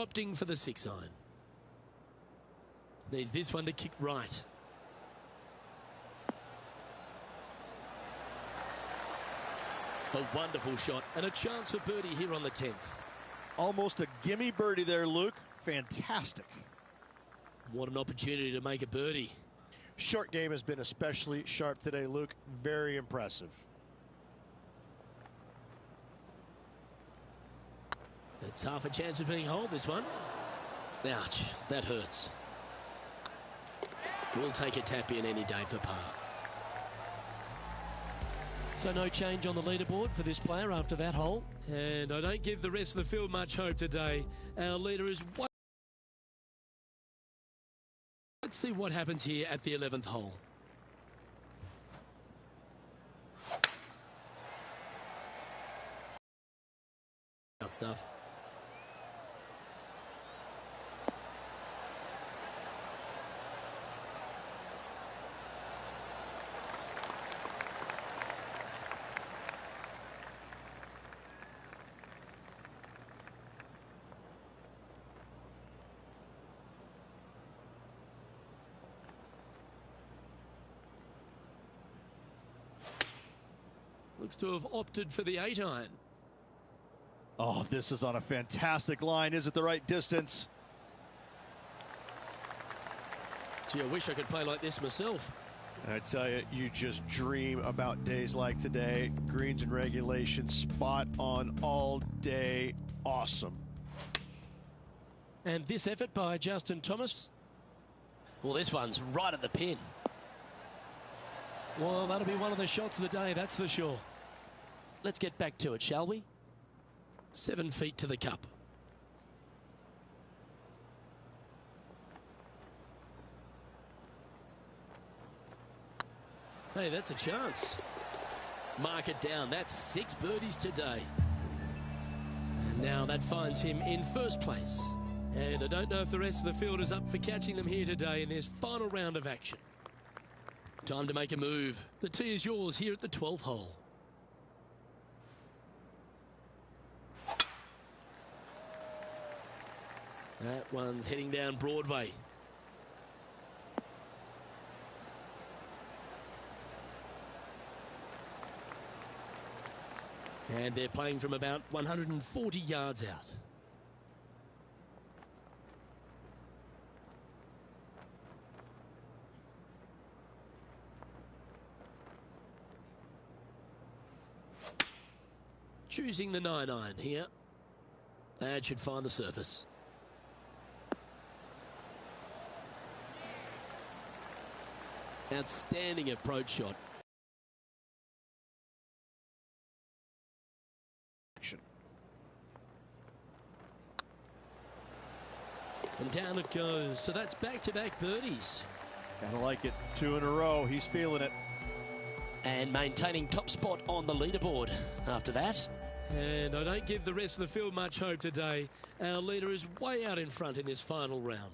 opting for the 6-iron. Needs this one to kick right. A wonderful shot and a chance for birdie here on the 10th. Almost a gimme birdie there, Luke. Fantastic. What an opportunity to make a birdie. Short game has been especially sharp today, Luke. Very impressive. It's half a chance of being holed, this one. Ouch, that hurts. We'll take a tap in any day for par. So no change on the leaderboard for this player after that hole. And I don't give the rest of the field much hope today. Our leader is... Let's see what happens here at the 11th hole. Out stuff. Looks to have opted for the 8-iron. Oh, this is on a fantastic line. Is it the right distance? Gee, I wish I could play like this myself. I tell you, you just dream about days like today. Greens and regulations, spot on all day. Awesome. And this effort by Justin Thomas. Well, this one's right at the pin. Well, that'll be one of the shots of the day, that's for sure. Let's get back to it, shall we? 7 feet to the cup. Hey, that's a chance. Mark it down. That's 6 birdies today. And now that finds him in first place. And I don't know if the rest of the field is up for catching them here today in this final round of action. Time to make a move. The tee is yours here at the 12th hole. That one's heading down Broadway. And they're playing from about 140 yards out. Choosing the 9-iron here. That should find the surface. Outstanding approach shot. And down it goes. So that's back-to-back birdies. Kinda like it. 2 in a row. He's feeling it. And maintaining top spot on the leaderboard after that. And I don't give the rest of the field much hope today. Our leader is way out in front in this final round.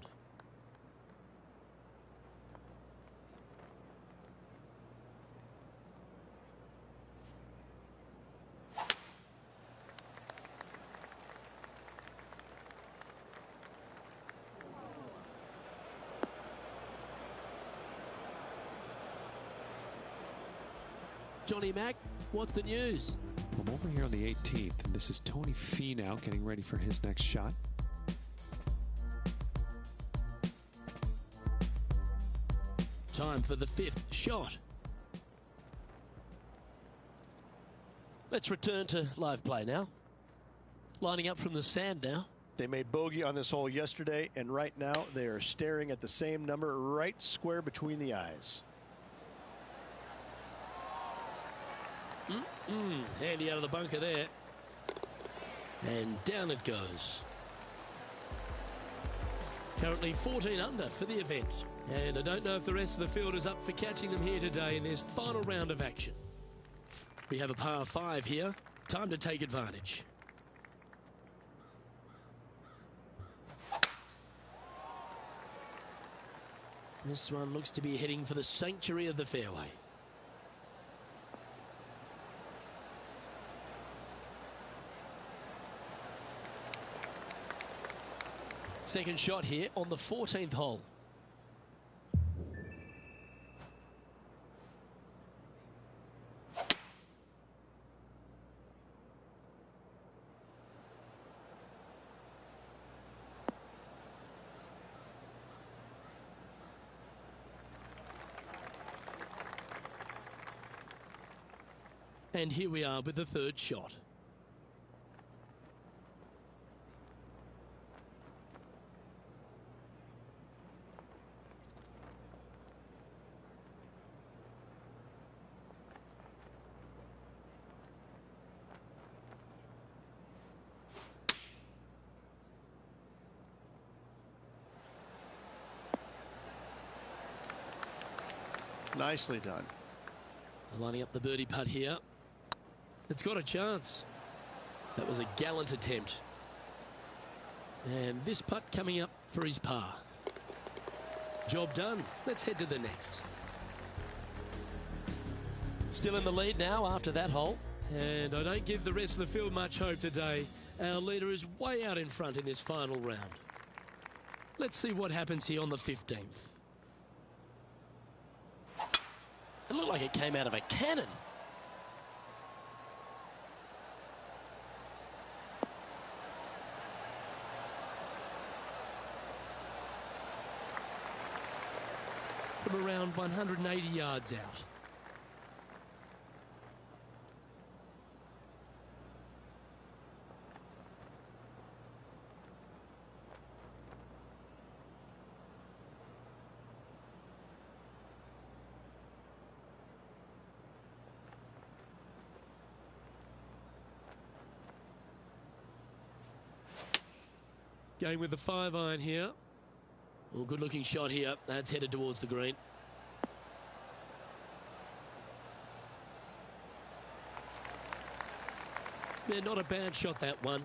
Johnny Mack, what's the news? I'm over here on the 18th, and this is Tony Finau getting ready for his next shot. Time for the 5th shot. Let's return to live play now. Lining up from the sand now. They made bogey on this hole yesterday, and right now they are staring at the same number right square between the eyes. Handy out of the bunker there. And down it goes. Currently 14 under for the event. And I don't know if the rest of the field is up for catching them here today in this final round of action. We have a par 5 here. Time to take advantage. This one looks to be heading for the sanctuary of the fairway. second shot here on the 14th hole. And here we are with the third shot. Nicely done. Lining up the birdie putt here. It's got a chance. That was a gallant attempt. And this putt coming up for his par. Job done. Let's head to the next. Still in the lead now after that hole. And I don't give the rest of the field much hope today. Our leader is way out in front in this final round. Let's see what happens here on the 15th. It looked like it came out of a cannon. From around 180 yards out. Going with the 5-iron here. Well, good looking shot here. That's headed towards the green. Yeah, not a bad shot, that one.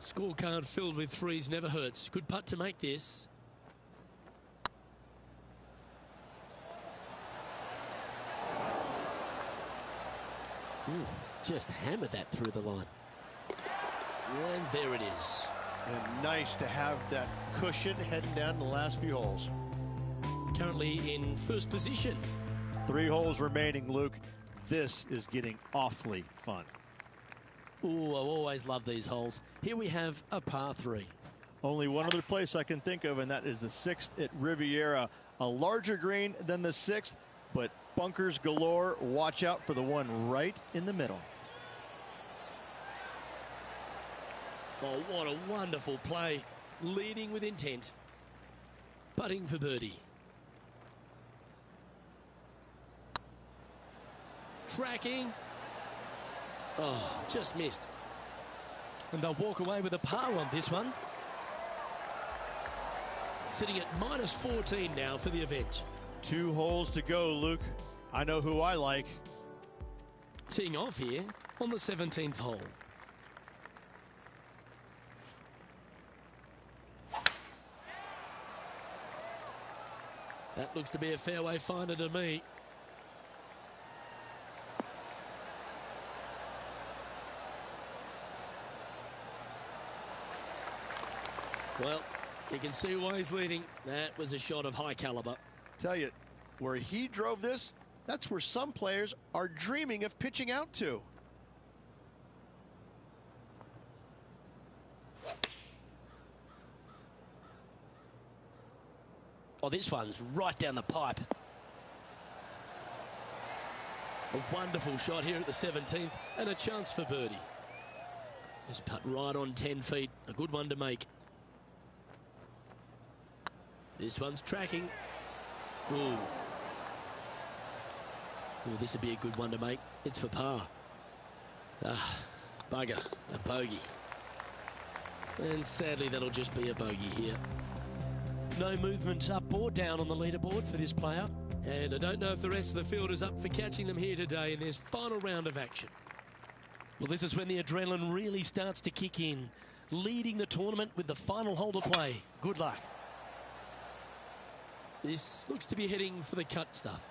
Scorecard filled with threes never hurts. Good putt to make this. Just hammered that through the line. And there it is. And nice to have that cushion heading down the last few holes. Currently in first position. 3 holes remaining, Luke. This is getting awfully fun. Ooh, I always love these holes. Here we have a par 3. Only one other place I can think of, and that is the 6th at Riviera. A larger green than the 6th, but bunkers galore. Watch out for the one right in the middle. Oh, what a wonderful play. Leading with intent. Putting for birdie. Tracking. Oh, just missed. And they'll walk away with a par on this one. Sitting at -14 now for the event. 2 holes to go, Luke. I know who I like. Teeing off here on the 17th hole. That looks to be a fairway finder to me. Well, you can see why he's leading. That was a shot of high caliber. Tell you, where he drove this, that's where some players are dreaming of pitching out to. Oh, this one's right down the pipe. A wonderful shot here at the 17th and a chance for birdie. Just putt right on 10 feet. A good one to make. This one's tracking. Ooh. Ooh, this would be a good one to make. It's for par. Ah, bugger. A bogey. And sadly, that'll just be a bogey here. No movement up or down on the leaderboard for this player. And I don't know if the rest of the field is up for catching them here today in this final round of action. Well, this is when the adrenaline really starts to kick in. Leading the tournament with the final hole to play. Good luck. This looks to be heading for the cut stuff.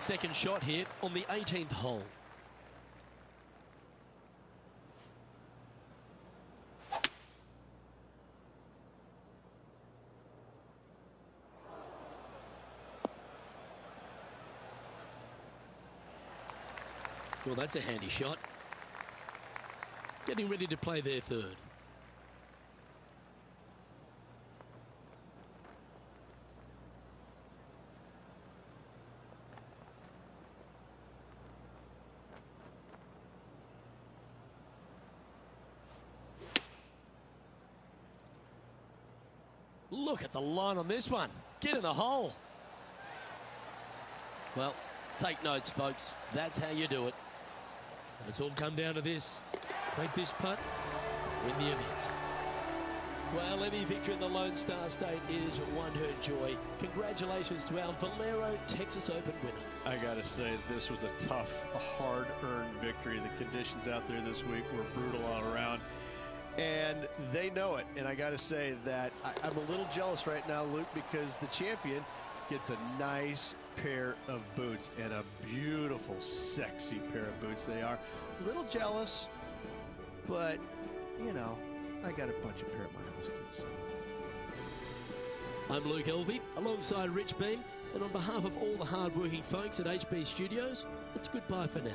second shot here on the 18th hole. Well, that's a handy shot. Getting ready to play their third. Look at the line on this one. Get in the hole. Well, take notes, folks. That's how you do it. And it's all come down to this. Make this putt, win the event. Well, any victory in the Lone Star State is one her joy. Congratulations to our Valero Texas Open winner. I gotta say, this was a tough, a hard-earned victory. The conditions out there this week were brutal all around, and they know it. And I gotta say that I'm a little jealous right now, Luke, because the champion gets a nice pair of boots, and a beautiful, sexy pair of boots they are. A little jealous, but, you know, I got a bunch of pair at my house too. So. I'm Luke Elvey, alongside Rich Beam, and on behalf of all the hard-working folks at HB Studios, it's goodbye for now.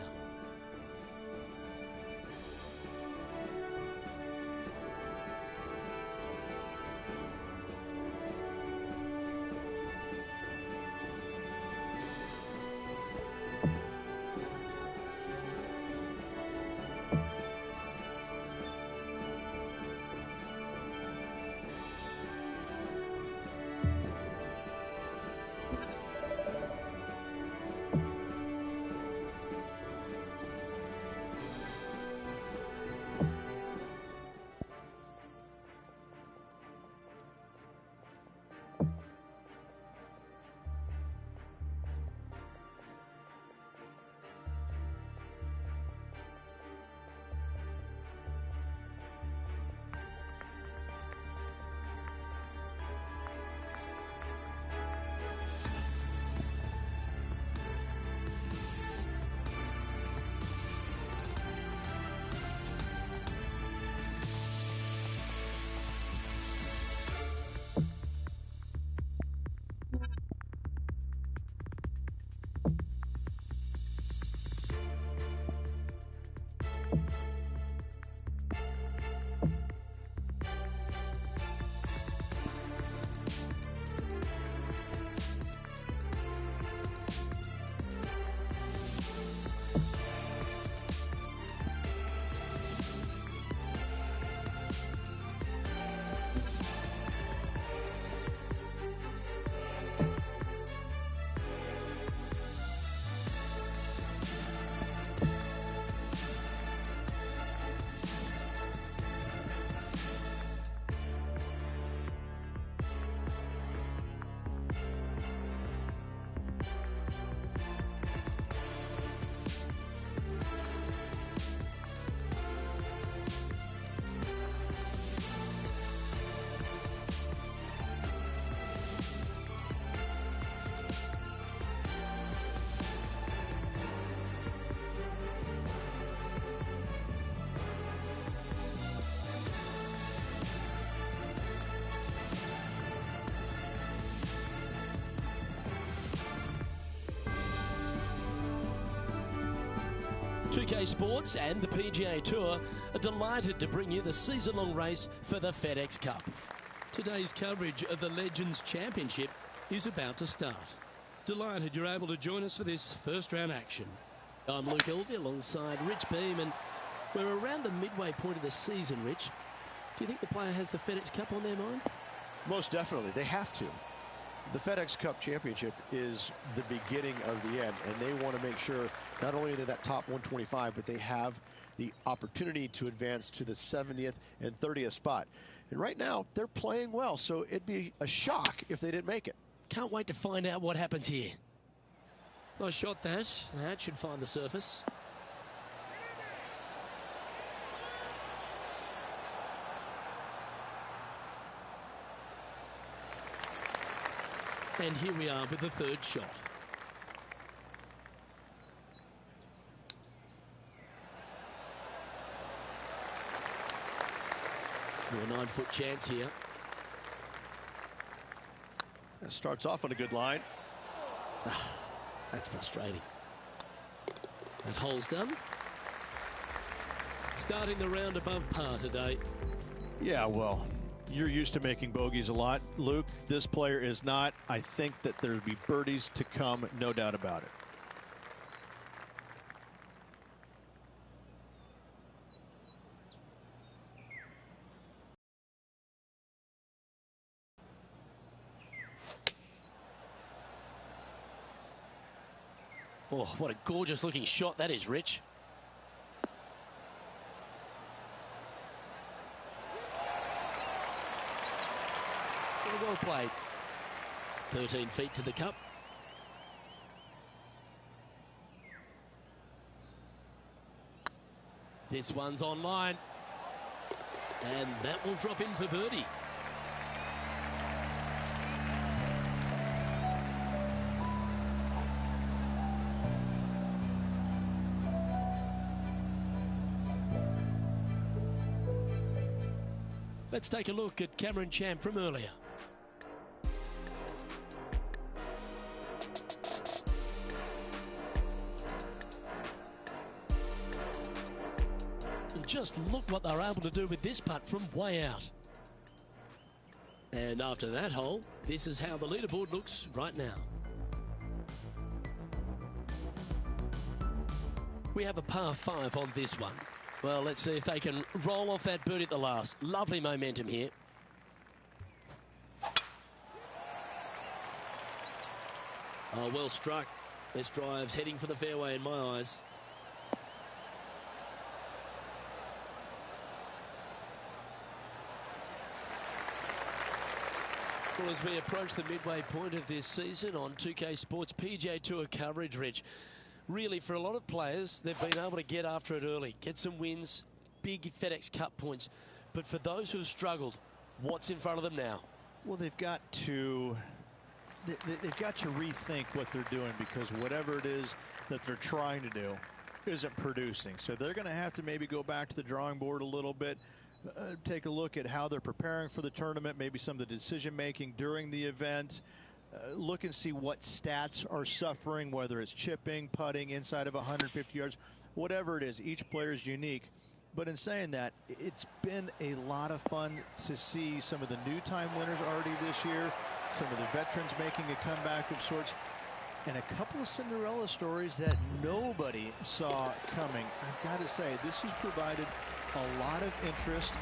.2K Sports and the PGA Tour are delighted to bring you the season-long race for the FedEx Cup. Today's coverage of the Legends Championship is about to start. Delighted you're able to join us for this first-round action. I'm Luke Elvey alongside Rich Beam, and we're around the midway point of the season, Rich. Do you think the player has the FedEx Cup on their mind? Most definitely. They have to. The FedEx Cup Championship is the beginning of the end, and they want to make sure not only are they that top 125, but they have the opportunity to advance to the 70th and 30th spot. And right now, they're playing well, so it'd be a shock if they didn't make it. Can't wait to find out what happens here. Nice shot, that. That should find the surface. And here we are with the third shot. A 9-foot chance here. That starts off on a good line. That's frustrating. That hole's done. Starting the round above par today. Yeah, well, you're used to making bogeys a lot, Luke. This player is not. I think that there'll be birdies to come, no doubt about it. Oh, what a gorgeous looking shot that is, Rich. Well played. 13 feet to the cup. This one's online. And that will drop in for birdie. Let's take a look at Cameron Champ from earlier. And just look what they're able to do with this putt from way out. And after that hole, this is how the leaderboard looks right now. We have a par 5 on this one. Well, let's see if they can roll off that birdie at the last. Lovely momentum here. Oh, well struck. This drive's heading for the fairway in my eyes. Well, as we approach the midway point of this season on 2K Sports PGA Tour coverage, Rich, really for a lot of players, they've been able to get after it early, get some wins, big FedEx Cup points. But for those who have struggled, what's in front of them now? Well, they've got to rethink what they're doing, because whatever it is that they're trying to do isn't producing. So they're going to have to maybe go back to the drawing board a little bit, take a look at how they're preparing for the tournament, maybe some of the decision making during the event. Look and see what stats are suffering, whether it's chipping, putting inside of 150 yards, whatever it is. Each player is unique. But in saying that, it's been a lot of fun to see some of the new time winners already this year, some of the veterans making a comeback of sorts, and a couple of Cinderella stories that nobody saw coming. I've got to say, this has provided a lot of interest.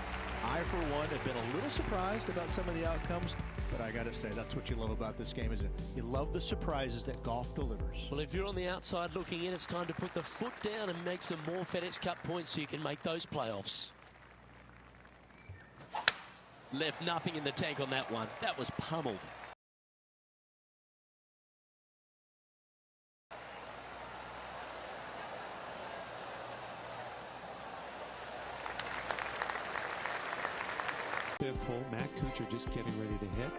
I, for one, have been a little surprised about some of the outcomes, but I got to say, that's what you love about this game, is it? You love the surprises that golf delivers. Well, if you're on the outside looking in, it's time to put the foot down and make some more FedEx Cup points so you can make those playoffs. Left nothing in the tank on that one. That was pummeled. Fifth hole, Matt Kuchar just getting ready to hit.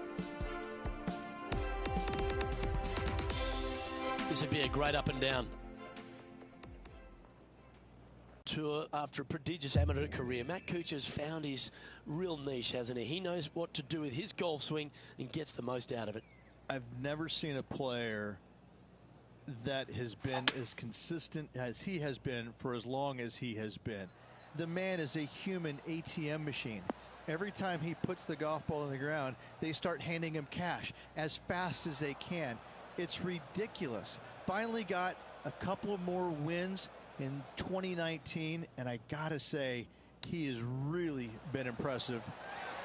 This would be a great up and down. Tour after a prodigious amateur career, Matt Kuchar's found his real niche, hasn't he? He knows what to do with his golf swing and gets the most out of it. I've never seen a player that has been as consistent as he has been for as long as he has been. The man is a human ATM machine. Every time he puts the golf ball on the ground, they start handing him cash as fast as they can. It's ridiculous. Finally got a couple more wins in 2019, and I gotta say, he has really been impressive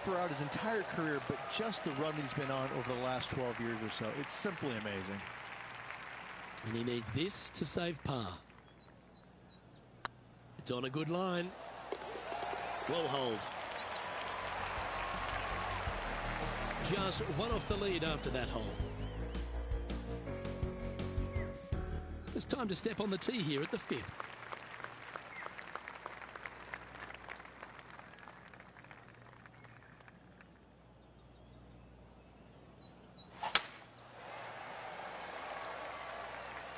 throughout his entire career, but just the run that he's been on over the last 12 years or so, it's simply amazing. And he needs this to save par. It's on a good line. Well hold. Just one off the lead after that hole. It's time to step on the tee here at the 5th.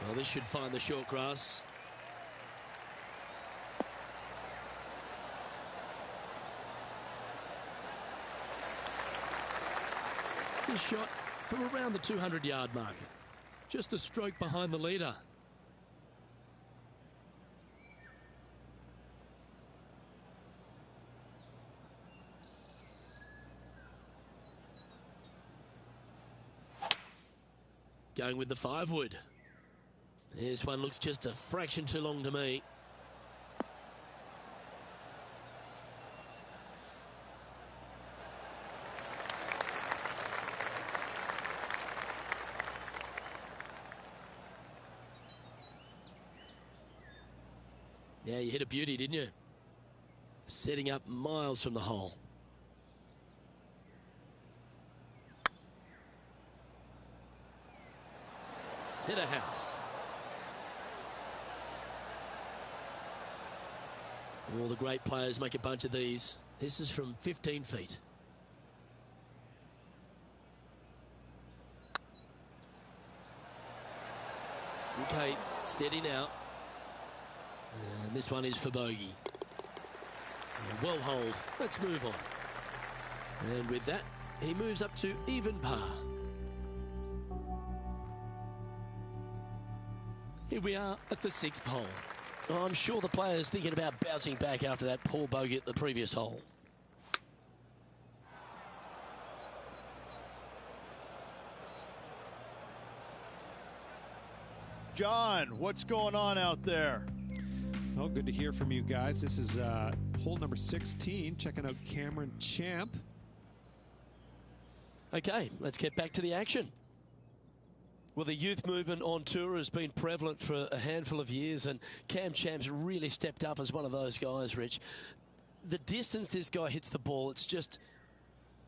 Well, this should find the short grass. This shot from around the 200-yard marker. Just a stroke behind the leader. Going with the 5-wood. This one looks just a fraction too long to me. Yeah, you hit a beauty, didn't you? Setting up miles from the hole. Hit a house. All the great players make a bunch of these. This is from 15 feet. Okay, steady now. And this one is for bogey. Well hold. Let's move on. And with that, he moves up to even par. Here we are at the 6th hole. Oh, I'm sure the player's thinking about bouncing back after that poor bogey at the previous hole. John, what's going on out there? Oh, good to hear from you guys. This is hole number 16. Checking out Cameron Champ. Okay, let's get back to the action. Well, the youth movement on tour has been prevalent for a handful of years, and Cam Champ's really stepped up as one of those guys, Rich. The distance this guy hits the ball, it's just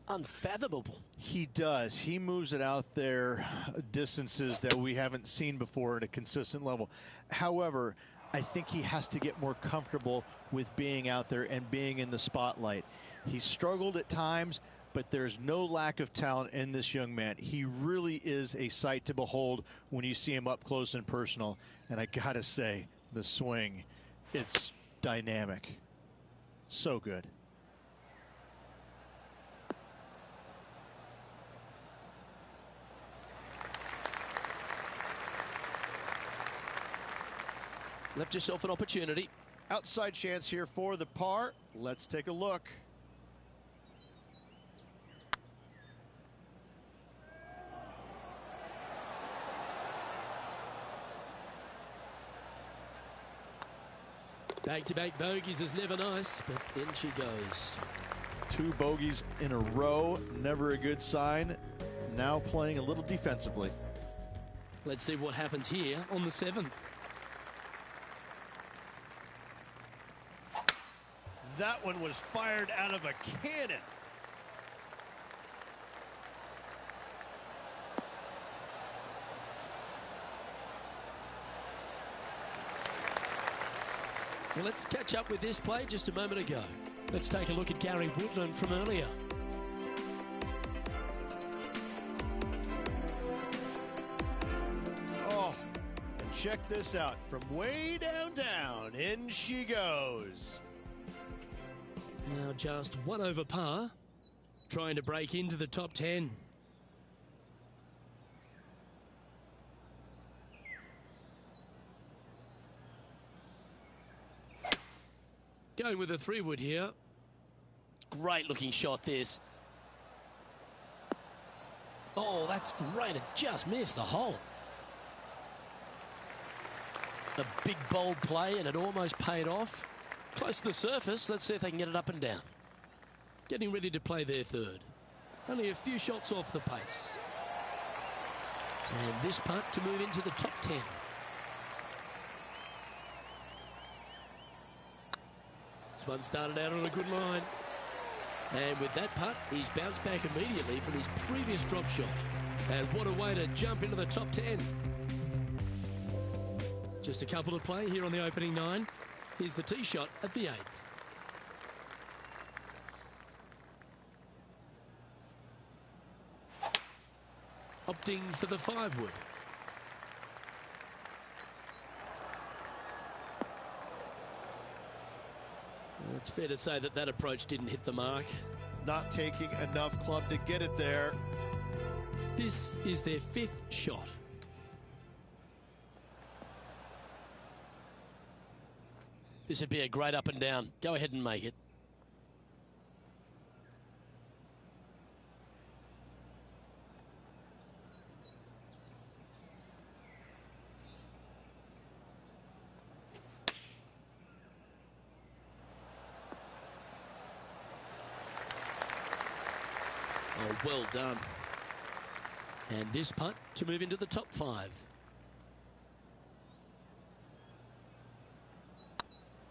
unfathomable. He does. He moves it out there distances that we haven't seen before at a consistent level. However, I think he has to get more comfortable with being out there and being in the spotlight. He's struggled at times, but there's no lack of talent in this young man. He really is a sight to behold when you see him up close and personal. And I gotta say, the swing, it's dynamic. So good. Left yourself an opportunity. Outside chance here for the par. Let's take a look. Back-to-back bogeys is never nice, but in she goes. 2 bogeys in a row, never a good sign. Now playing a little defensively. Let's see what happens here on the 7th. That one was fired out of a cannon. Well, let's catch up with this play just a moment ago. Let's take a look at Gary Woodland from earlier. Oh, and check this out. From way down, in she goes. Now just 1 over par, trying to break into the top 10. Going with a 3-wood here. Great looking shot this. Oh, that's great. It just missed the hole. A big bold play, and it almost paid off. Close to the surface. Let's see if they can get it up and down. Getting ready to play their 3rd. Only a few shots off the pace. And this putt to move into the top 10. This one started out on a good line. And with that putt, he's bounced back immediately from his previous drop shot. And what a way to jump into the top 10. Just a couple to play here on the opening 9. Here's the tee shot at the 8th. Opting for the 5-wood. It's fair to say that that approach didn't hit the mark. Not taking enough club to get it there. This is their 5th shot. This would be a great up and down. Go ahead and make it. Oh, well done. And this putt to move into the top 5.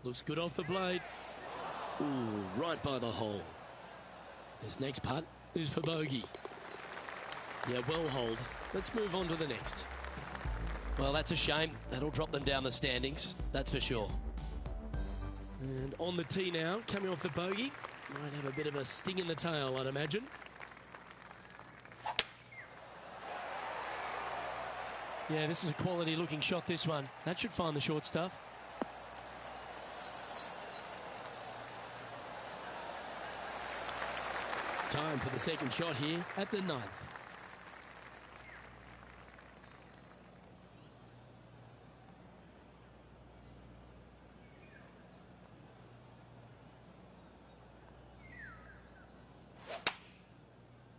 Looks good off the blade. Ooh, right by the hole. This next putt is for bogey. Yeah, well holed. Let's move on to the next. Well, that's a shame. That'll drop them down the standings, that's for sure. And on the tee now, coming off the bogey. Might have a bit of a sting in the tail, I'd imagine. Yeah, this is a quality looking shot, this one. That should find the short stuff. Time for the second shot here at the 9th.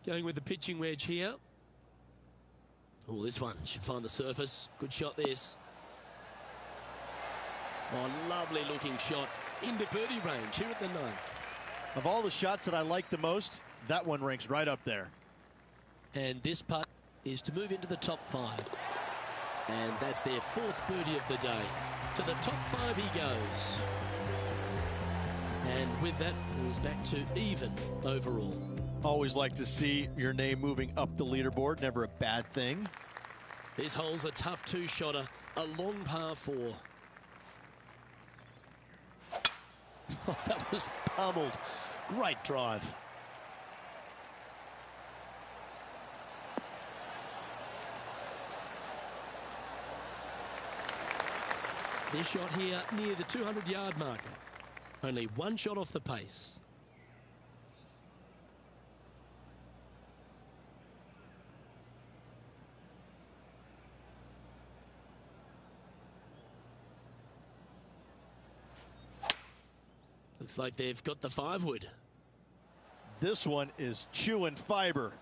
Going with the pitching wedge here. Oh, this one should find the surface. Good shot, this. Oh, lovely looking shot into birdie range here at the 9th. Of all the shots that I like the most, that one ranks right up there. And this putt is to move into the top 5. And that's their 4th birdie of the day. To the top 5 he goes. And with that, he's back to even overall. Always like to see your name moving up the leaderboard. Never a bad thing. This hole's a tough 2-shotter. A long par 4. Oh, that was pummeled. Great drive. This shot here near the 200-yard marker. Only one shot off the pace. Looks like they've got the 5-wood. This one is chewing fiber.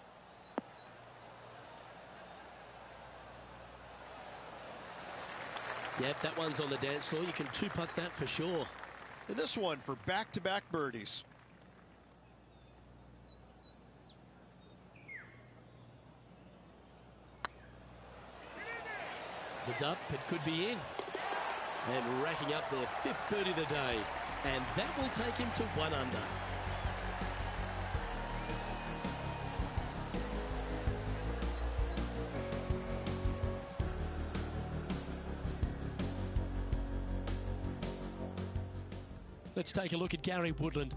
Yep, that one's on the dance floor. You can 2-putt that for sure. And this one for back-to-back birdies. It's up, it could be in. And racking up their 5th birdie of the day. And that will take him to 1 under. Let's take a look at Gary Woodland.